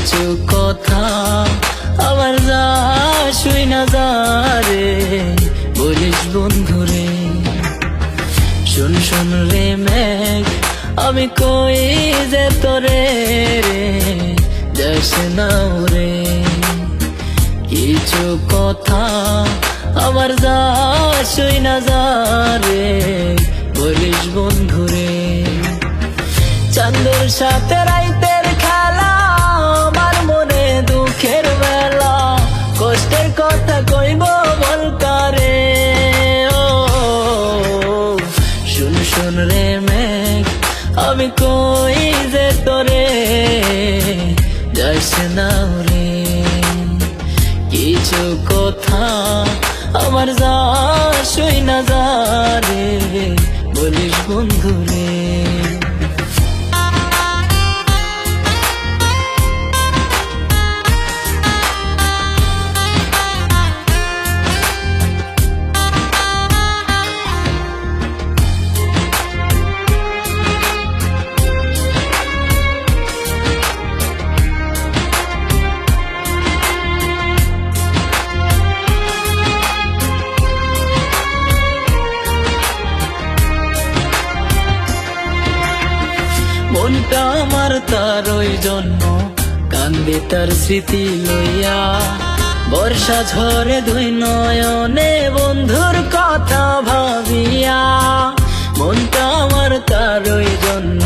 কিছু কথা আমার যা শুই না যারে বলিস বন্ধুরে। শুন শুন রে মেঘ আমি কই যে তোরে রে যাস না রে। কিছু কথা আমার যা শুই না যারে বলিস বন্ধুরে। চাঁদের সাথে রাইতের খেলা আমার মনে দুঃখের বেলা, কষ্টের কথা কইব বল কারে। ও শুন শুন রে মেঘ আমি কই যে তোরে যাস না রে। কিছু কথা আমার যা শুই না যারে বলিস বন্ধুরে। মনটা আমার তার ওই জন্য কান্দে তার স্মৃতি লইয়া। বর্ষা ঝরে দুই নয়নে বন্ধুর কথা ভাবিয়া। মনটা আমার তার ওই জন্য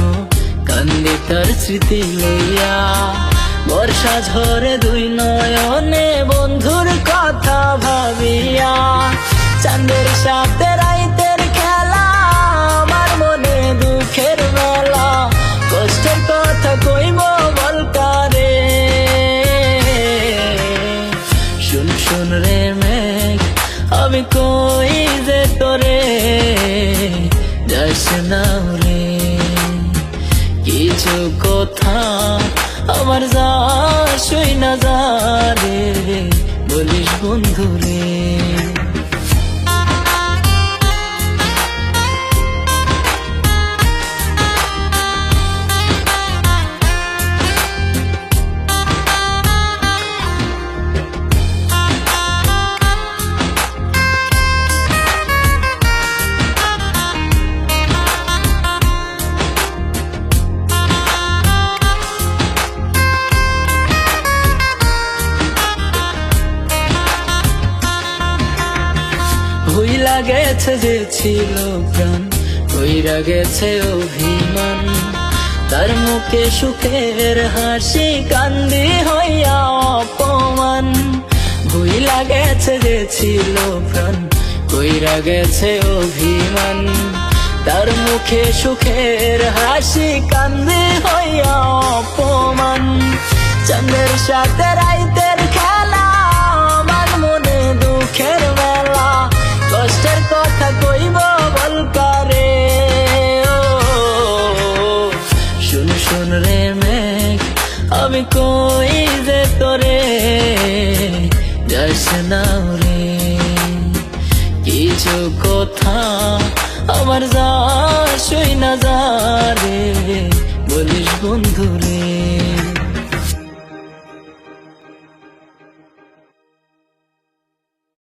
কান্দে তার স্মৃতি লইয়া। বর্ষা ঝরে দুই নয়নে বন্ধুর কথা ভাবিয়া। চাঁদের সাথে রাইতের খেলা আমার মনে দুঃখের বেলা, কষ্টের কথা কইব বল কারে। শুন শুন রে মেঘ আমি কই যে তোরে যাস না রে। কিছু কথা আমার যা শুই না যারে বলিস বন্ধুরে। ভুইলা গেছে যে ছিল প্রাণ, কইরা গেছে অভিমান। তার মুখে সুখের হাসি কান্দি হইয়া অপমান। ভুইলা গেছে যে ছিল প্রাণ, কইরা গেছে অভিমান। তার মুখে সুখের হাসি কান্দি হইয়া অপমান। চাঁদের সাথে রাইতের খেলা আমার মনে দুঃখের বেলা, কষ্টের কথা কইব বল কারে। ও শুন শুন রে মেঘ আমি কই যে তোরে যাস না রে। কিছু কথা আমার যা শুই না যারে বলিস বন্ধুরে।